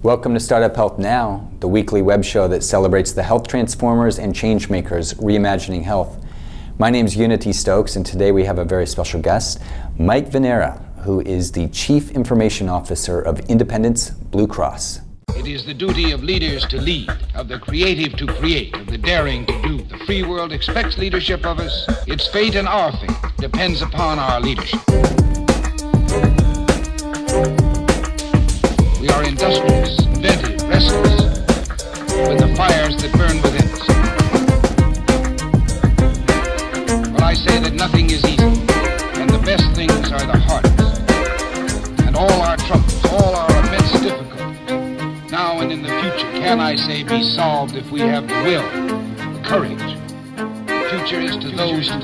Welcome to Startup Health Now, the weekly web show that celebrates the health transformers and change makers reimagining health. My name is Unity Stoakes, and today we have a very special guest, Mike Vennera, who is the Chief Information Officer of Independence Blue Cross. It is the duty of leaders to lead, of the creative to create, of the daring to do. The free world expects leadership of us. Its fate and our fate depends upon our leadership. We are industrious, inventive, restless, with the fires that burn within us. Well, I say that nothing is easy, and the best things are the hardest. And all our troubles, all our immense difficulties, now and in the future, can I say, be solved if we have the will, the courage. The future is to those who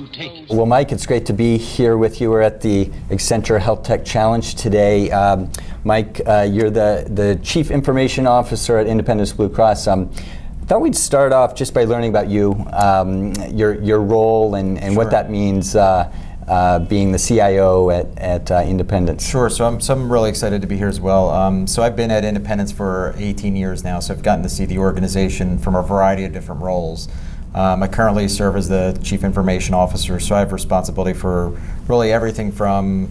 take. Well, Mike, it's great to be here with you. We're at the Accenture HealthTech Challenge today. Mike, you're the Chief Information Officer at Independence Blue Cross. I thought we'd start off just by learning about you, your role and Sure. what that means being the CIO at Independence. Sure, so I'm really excited to be here as well. So I've been at Independence for 18 years now, so I've gotten to see the organization from a variety of different roles. I currently serve as the Chief Information Officer, so I have responsibility for really everything from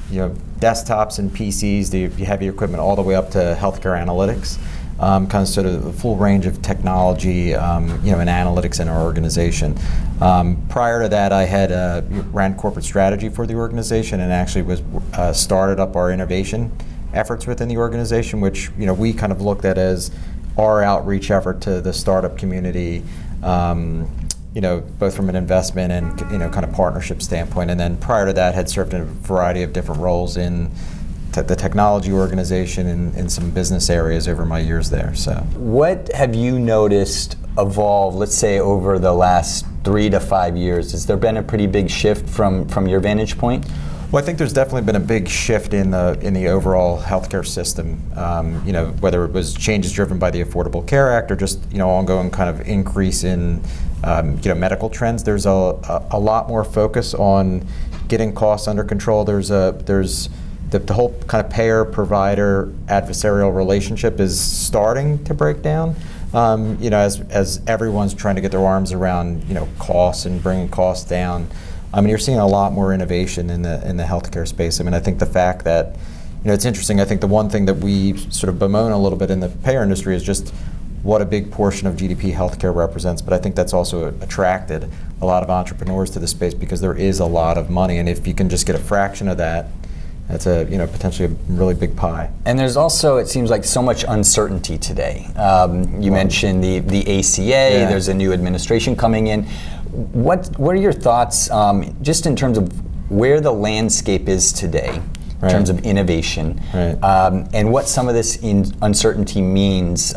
desktops and PCs, the heavy equipment, all the way up to healthcare analytics. Kind of sort of the full range of technology, and analytics in our organization. Prior to that, I had ran corporate strategy for the organization and actually was started up our innovation efforts within the organization, which we kind of looked at as our outreach effort to the startup community. Both from an investment and kind of partnership standpoint. And then prior to that, had served in a variety of different roles in the technology organization and in some business areas over my years there. So, what have you noticed evolve, let's say, over the last 3 to 5 years? Has there been a pretty big shift from your vantage point? Well, I think there's definitely been a big shift in the overall healthcare system. Whether it was changes driven by the Affordable Care Act or just ongoing kind of increase in medical trends. There's a lot more focus on getting costs under control. There's the whole kind of payer-provider adversarial relationship is starting to break down. As everyone's trying to get their arms around costs and bringing costs down. You're seeing a lot more innovation in the healthcare space. I think the fact that, it's interesting. I think the one thing that we sort of bemoan a little bit in the payer industry is just what a big portion of GDP healthcare represents. But I think that's also attracted a lot of entrepreneurs to the space because there is a lot of money, and if you can just get a fraction of that, that's potentially a really big pie. And there's also, it seems like, so much uncertainty today. You mentioned the ACA. Yeah. There's a new administration coming in. What are your thoughts, just in terms of where the landscape is today, in terms of innovation, and what some of this uncertainty means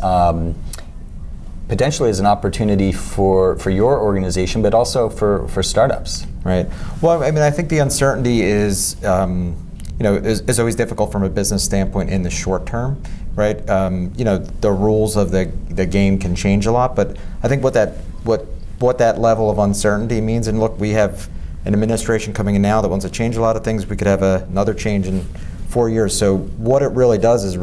potentially as an opportunity for your organization, but also for startups? Right. Well, I think the uncertainty is always difficult from a business standpoint in the short term, right? The rules of the game can change a lot, but I think what that level of uncertainty means, and look, we have an administration coming in now that wants to change a lot of things. We could have another change in 4 years. So what it really does is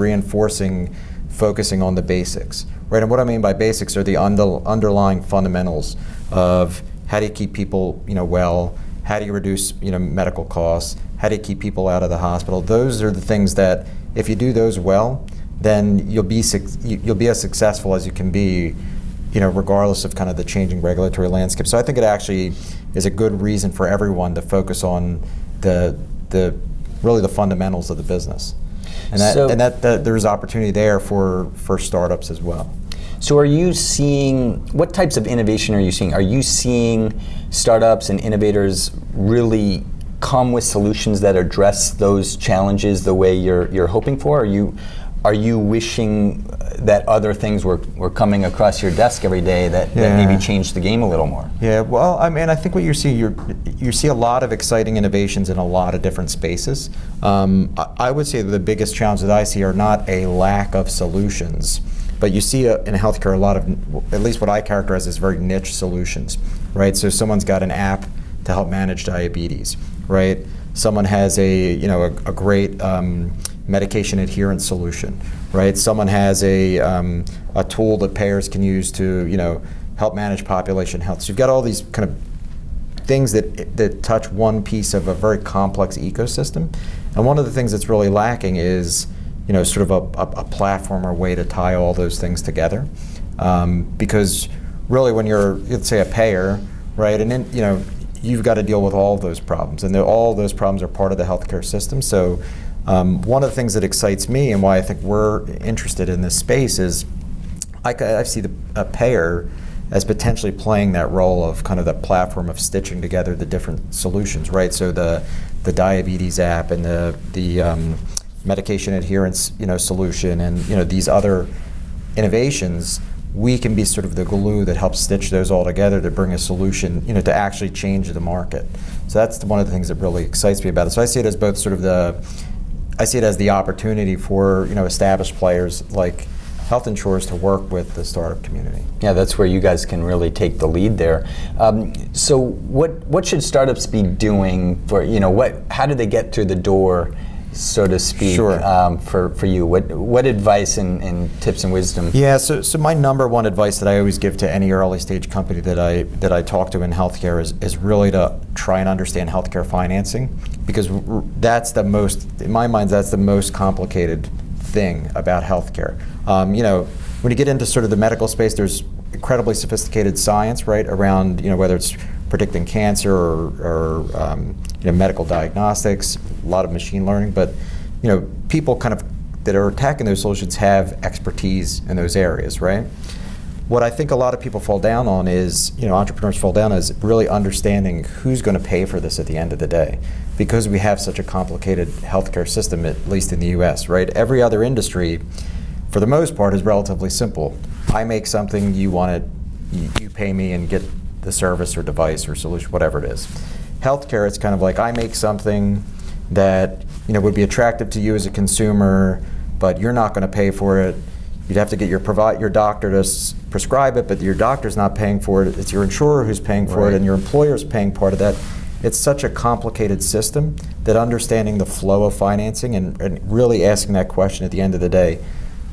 focusing on the basics, right? And what I mean by basics are the underlying fundamentals of how do you keep people well, how do you reduce medical costs, how do you keep people out of the hospital. Those are the things that if you do those well, then you'll be as successful as you can be, regardless of kind of the changing regulatory landscape. So I think it actually is a good reason for everyone to focus on the fundamentals of the business, and that there's opportunity there for startups as well. So are you seeing, what types of innovation are you seeing? Are you seeing startups and innovators really come with solutions that address those challenges the way you're hoping for? Are you wishing that other things were coming across your desk every day that maybe changed the game a little more? Yeah, well, I think what you see a lot of exciting innovations in a lot of different spaces. I would say that the biggest challenge that I see are not a lack of solutions, but you see in healthcare a lot of, at least what I characterize as very niche solutions, right? So someone's got an app to help manage diabetes, right? Someone has a great medication adherence solution, right? Someone has a tool that payers can use to, help manage population health. So you've got all these kind of things that touch one piece of a very complex ecosystem. And one of the things that's really lacking is, sort of a platform or way to tie all those things together. Because really when you're, let's say, a payer, right, and then, you've got to deal with all of those problems. And all of those problems are part of the healthcare system. So one of the things that excites me and why I think we're interested in this space is I see a payer as potentially playing that role of kind of the platform of stitching together the different solutions, right? So the diabetes app and the medication adherence, solution, and these other innovations, we can be sort of the glue that helps stitch those all together to bring a solution, to actually change the market. So that's one of the things that really excites me about it. So I see it as both sort of I see it as the opportunity for established players like health insurers to work with the startup community. Yeah, that's where you guys can really take the lead there. So what should startups be doing for, how do they get through the door, so to speak, Sure. For you? What advice and tips and wisdom? Yeah, so my number one advice that I always give to any early stage company that I talk to in healthcare is really to try and understand healthcare financing, because that's in my mind, that's the most complicated thing about healthcare. When you get into sort of the medical space, there's incredibly sophisticated science, right, around whether it's predicting cancer or medical diagnostics, a lot of machine learning, but people kind of that are attacking those solutions have expertise in those areas, right? What I think a lot of people fall down on is, entrepreneurs fall down is really understanding who's going to pay for this at the end of the day, because we have such a complicated healthcare system, at least in the US, right? Every other industry, for the most part, is relatively simple. I make something, you want it, you pay me and get the service or device or solution, whatever it is. Healthcare, it's kind of like I make something that would be attractive to you as a consumer, but you're not going to pay for it. You'd have to get your doctor to prescribe it, but your doctor's not paying for it. It's your insurer who's paying for it, and your employer's paying part of that. It's such a complicated system that understanding the flow of financing and really asking that question at the end of the day,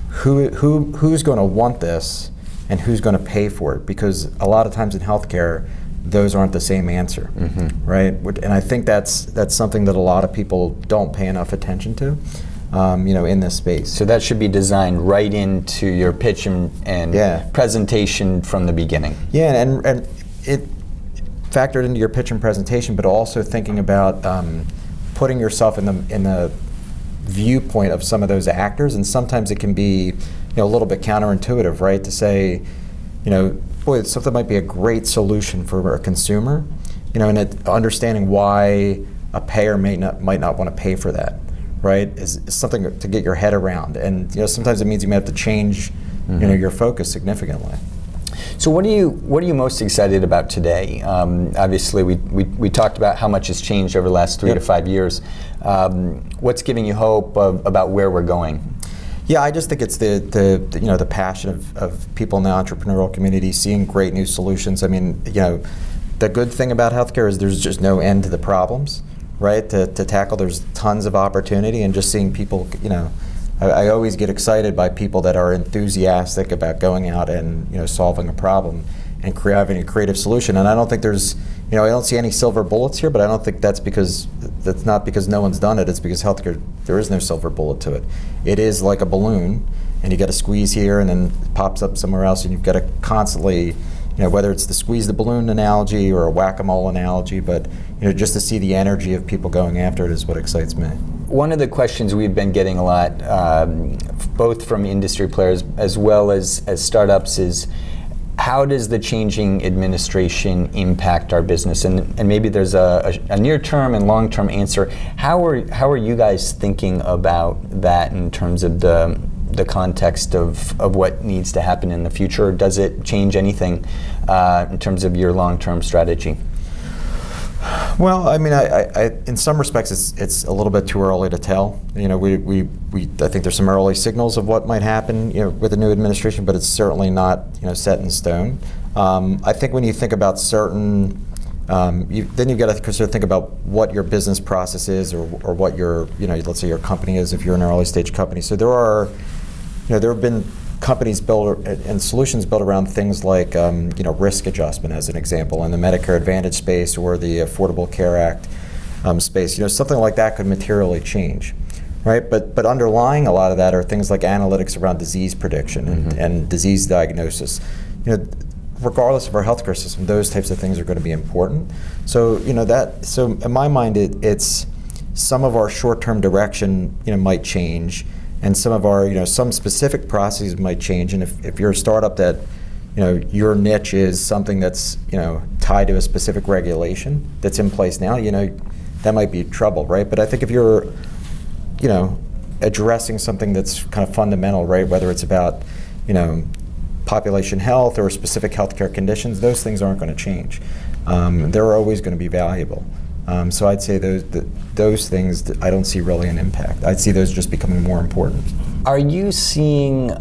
who's going to want this and who's going to pay for it? Because a lot of times in healthcare, those aren't the same answer, right? And I think that's something that a lot of people don't pay enough attention to, in this space. So that should be designed right into your pitch and presentation from the beginning. Yeah, and it factored into your pitch and presentation, but also thinking about putting yourself in the viewpoint of some of those actors, and sometimes it can be a little bit counterintuitive, right? To say, boy, something might be a great solution for a consumer, and understanding why a payer might not want to pay for that, right? Is something to get your head around, and sometimes it means you may have to change, your focus significantly. So what are you most excited about today? Obviously, we talked about how much has changed over the last 3 to 5 years. What's giving you hope about where we're going? Yeah, I just think it's the passion of people in the entrepreneurial community seeing great new solutions. I mean, the good thing about healthcare is there's just no end to the problems, right? To tackle, there's tons of opportunity, and just seeing people, I always get excited by people that are enthusiastic about going out and solving a problem and having a creative solution. And I don't think there's, I don't see any silver bullets here, but I don't think that's not because no one's done it. It's because healthcare, there is no silver bullet to it. It is like a balloon, and you got to squeeze here and then it pops up somewhere else, and you've got to constantly, whether it's the squeeze the balloon analogy or a whack-a-mole analogy, but just to see the energy of people going after it is what excites me. One of the questions we've been getting a lot, both from industry players as well as startups, is how does the changing administration impact our business? And maybe there's a near-term and long-term answer. How are you guys thinking about that in terms of the context of what needs to happen in the future? Does it change anything in terms of your long-term strategy? Well, I mean, I in some respects, it's a little bit too early to tell. I think there's some early signals of what might happen, with the new administration, but it's certainly not, set in stone. I think when you think about certain then you've got to sort of think about what your business process is, or what your, let's say your company is if you're an early stage company. So there have been companies built and solutions built around things like risk adjustment, as an example, in the Medicare Advantage space or the Affordable Care Act space. Something like that could materially change, right? But underlying a lot of that are things like analytics around disease prediction and disease diagnosis. Regardless of our healthcare system, those types of things are going to be important. So so in my mind, it's some of our short-term direction might change, and some of our some specific processes might change. And if you're a startup that your niche is something that's tied to a specific regulation that's in place now, that might be trouble, right? But I think if you're addressing something that's kind of fundamental, right, whether it's about population health or specific healthcare conditions, those things aren't going to change. They're always going to be valuable. So I'd say those things, I don't see really an impact. I'd see those just becoming more important. Are you seeing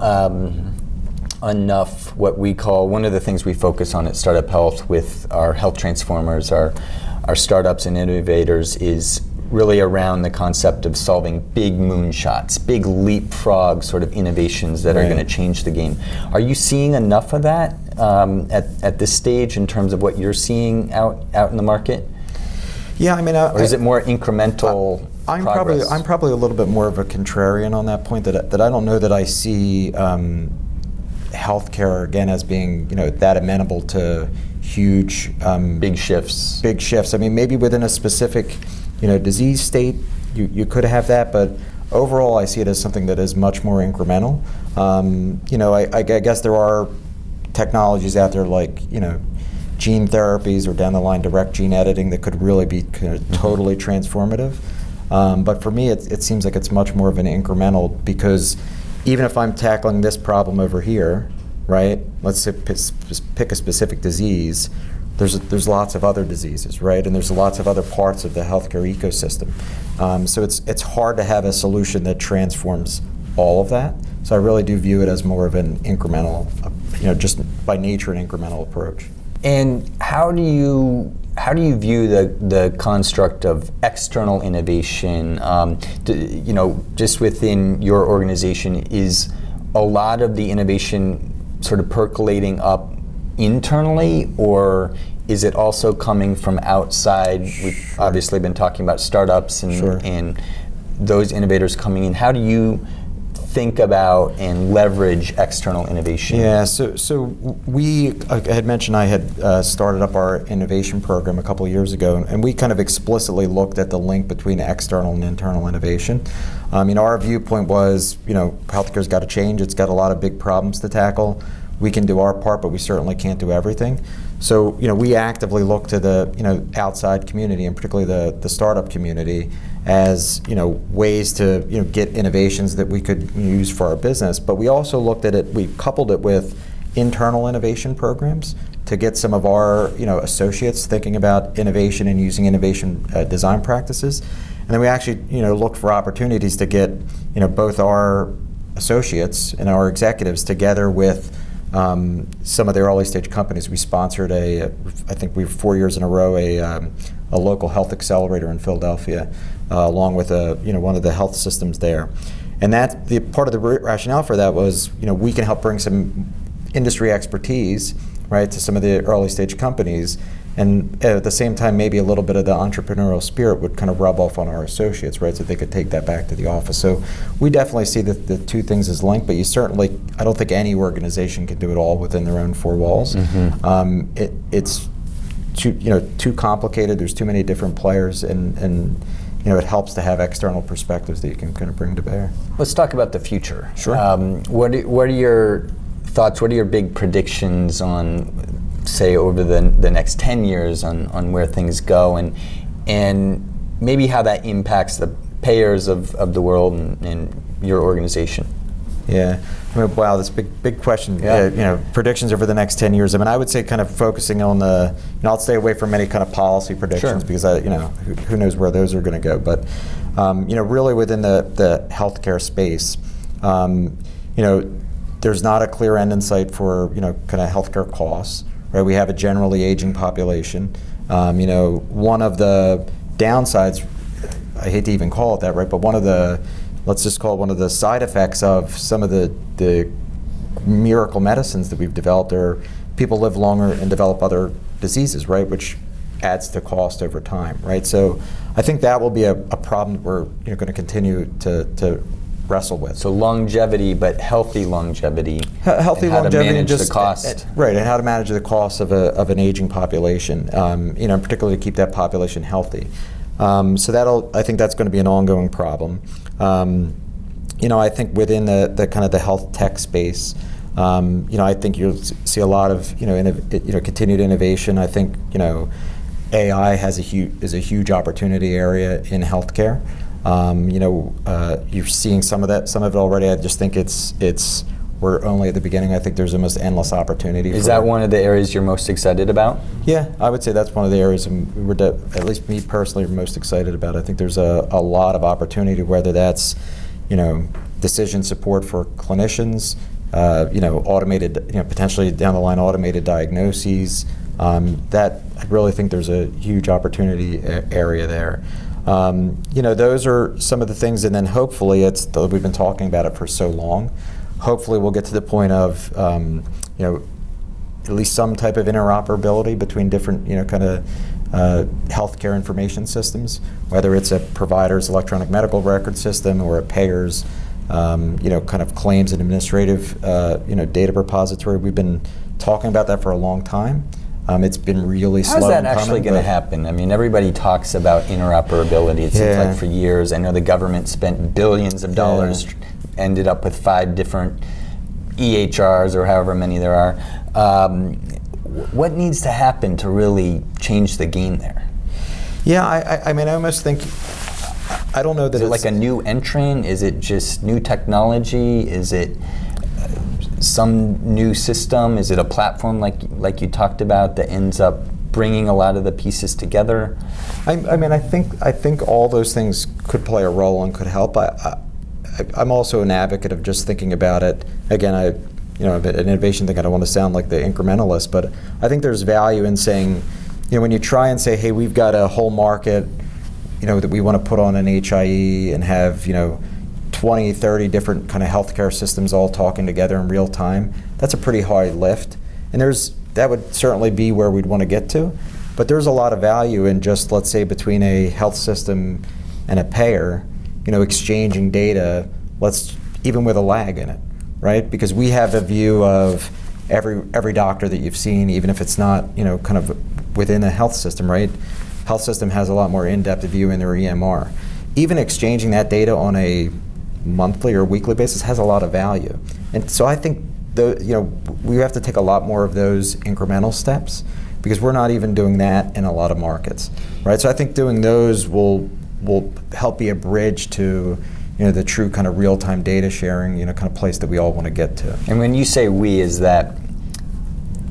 enough what we call, one of the things we focus on at Startup Health with our health transformers, our startups and innovators, is really around the concept of solving big moonshots, big leapfrog sort of innovations that are going to change the game. Are you seeing enough of that at this stage in terms of what you're seeing out in the market? Yeah, I mean, or is it more incremental progress? I'm probably a little bit more of a contrarian on that point. That I don't know that I see healthcare again as being that amenable to huge big shifts. Big shifts. I mean, maybe within a specific disease state, you could have that, but overall I see it as something that is much more incremental. I guess there are technologies out there like, gene therapies or down the line direct gene editing that could really be totally transformative. But for me, it seems like it's much more of an incremental, because even if I'm tackling this problem over here, right, let's say pick a specific disease, there's lots of other diseases, right? And there's lots of other parts of the healthcare ecosystem. So it's hard to have a solution that transforms all of that. So I really do view it as more of an incremental, just by nature, an incremental approach. And how do you view the construct of external innovation? Just within your organization, is a lot of the innovation sort of percolating up internally, or is it also coming from outside? We've obviously been talking about startups and those innovators coming in. How do you think about and leverage external innovation? Yeah, so we, I had mentioned I had started up our innovation program a couple of years ago, and we kind of explicitly looked at the link between external and internal innovation. Our viewpoint was, healthcare's got to change. It's got a lot of big problems to tackle. We can do our part, but we certainly can't do everything. So, we actively look to the, outside community, and particularly the startup community, as, ways to, get innovations that we could use for our business. But we also looked at it, we coupled it with internal innovation programs to get some of our, associates thinking about innovation and using innovation design practices. And then we actually, looked for opportunities to get, both our associates and our executives together with some of the early stage companies. We sponsored I think we've 4 years in a row, a local health accelerator in Philadelphia, along with one of the health systems there. And that the part of the rationale for that was, we can help bring some industry expertise, right, to some of the early stage companies, and at the same time, maybe a little bit of the entrepreneurial spirit would kind of rub off on our associates, right, so they could take that back to the office. So we definitely see the two things as linked, but I don't think any organization can do it all within their own four walls. It's too complicated. There's too many different players, and it helps to have external perspectives that you can kind of bring to bear. Let's talk about the future. Sure. What are your thoughts? What are your big predictions on, say, over the next 10 years on where things go, and maybe how that impacts the payers of the world and your organization? Yeah, wow, that's a big question. Yeah. Predictions over the next 10 years. I would say kind of focusing on I'll stay away from any kind of policy predictions, because who knows where those are going to go. But really within the healthcare space, there's not a clear end in sight for kind of healthcare costs. Right, we have a generally aging population. One of the downsides, I hate to even call it that, right? But let's just call it one of the side effects of some of the miracle medicines that we've developed are people live longer and develop other diseases, right? Which adds to cost over time, right? So I think that will be a problem that we're going to continue to wrestle with. So longevity, but healthy longevity. Healthy and how longevity to manage and just the cost. Right, and how to manage the cost of an aging population. Particularly to keep that population healthy. So I think that's going to be an ongoing problem. I think within the kind of the health tech space, I think you'll see a lot of continued innovation. I think AI is a huge opportunity area in healthcare. You're seeing some of it already. I just think we're only at the beginning. I think there's almost endless opportunity. Is that one of the areas you're most excited about? Yeah, I would say that's one of the areas at least me personally, are most excited about. I think there's a lot of opportunity, whether that's decision support for clinicians, automated, potentially down the line automated diagnoses. That I really think there's a huge opportunity area there. Those are some of the things, and then hopefully we've been talking about it for so long. Hopefully we'll get to the point of at least some type of interoperability between different healthcare information systems, whether it's a provider's electronic medical record system or a payer's kind of claims and administrative data repository. We've been talking about that for a long time. It's been really slow. How's that actually going to happen? I mean, everybody talks about interoperability. It seems like for years. I know the government spent billions of dollars, ended up with 5 different EHRs or however many there are. What needs to happen to really change the game there? Yeah, I mean, I almost think, I don't know that it's like a new entrant? Is it just new technology? Is it some new system? Is it a platform like you talked about that ends up bringing a lot of the pieces together? I mean, I think all those things could play a role and could help. I'm also an advocate of just thinking about it. Again, an innovation thing, I don't want to sound like the incrementalist, but I think there's value in saying, when you try and say, hey, we've got a whole market, that we want to put on an HIE and have, 20, 30 different kind of healthcare systems all talking together in real time, that's a pretty hard lift. And that would certainly be where we'd want to get to. But there's a lot of value in just, let's say, between a health system and a payer, exchanging data, even with a lag in it, right? Because we have a view of every doctor that you've seen, even if it's not, kind of within a health system, right? Health system has a lot more in-depth view in their EMR. Even exchanging that data on a monthly or weekly basis has a lot of value. And so I think we have to take a lot more of those incremental steps, because we're not even doing that in a lot of markets, right? So I think doing those will help be a bridge to the true kind of real-time data sharing, kind of place that we all want to get to. And when you say we, is that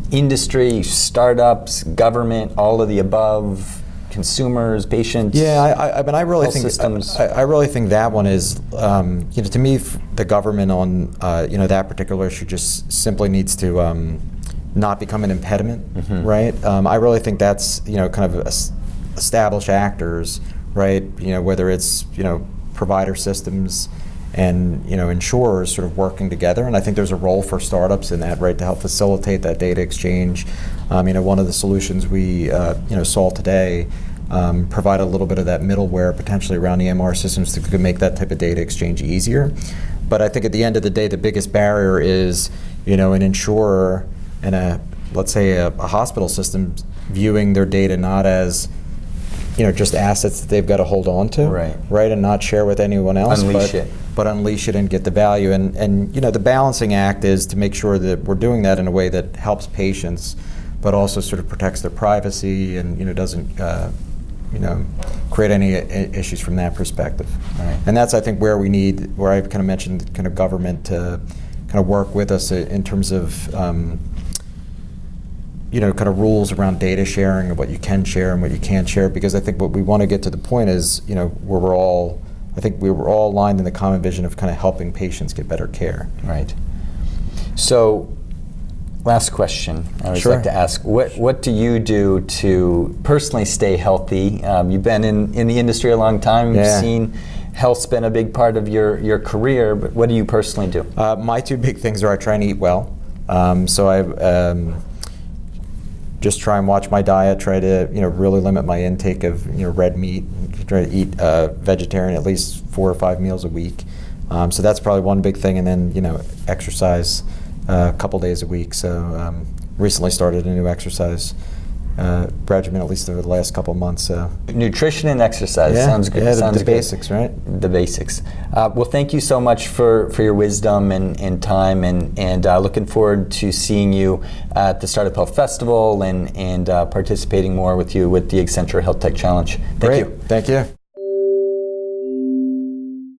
industry, startups, government, all of the above, consumers, patients? Yeah, I mean, I really think systems. I really think that one is, to me, the government on that particular issue just simply needs to not become an impediment, right? I really think that's kind of established actors, right? Whether it's provider systems and insurers sort of working together, and I think there's a role for startups in that, right, to help facilitate that data exchange. One of the solutions we saw today provide a little bit of that middleware potentially around EMR systems that could make that type of data exchange easier. But I think at the end of the day, the biggest barrier is an insurer and let's say a hospital system viewing their data not as just assets that they've got to hold on to, right, and not share with anyone else, but unleash it and get the value. And the balancing act is to make sure that we're doing that in a way that helps patients, but also sort of protects their privacy and doesn't create any issues from that perspective. Right. And that's, I think, where I kind of mentioned kind of government to kind of work with us in terms of kind of rules around data sharing and what you can share and what you can't share, because I think what we want to get to the point is, where we were all aligned in the common vision of kind of helping patients get better care. Right. So Last question. I always Sure. like to ask, what do you do to personally stay healthy? You've been in the industry a long time. Yeah. You've seen health's been a big part of your career, but what do you personally do? My two big things are I try and eat well. So I just try and watch my diet, try to really limit my intake of red meat, try to eat vegetarian at least 4 or 5 meals a week. So that's probably one big thing, and then exercise a couple days a week. So recently started a new exercise regimen, at least over the last couple of months. So Nutrition and exercise, yeah, sounds good. yeah, Sounds the good. basics, right? The basics. Well, thank you so much for your wisdom and time, and looking forward to seeing you at the Startup Health Festival and participating more with you with the Accenture HealthTech Challenge. Thank Great. you. Thank you.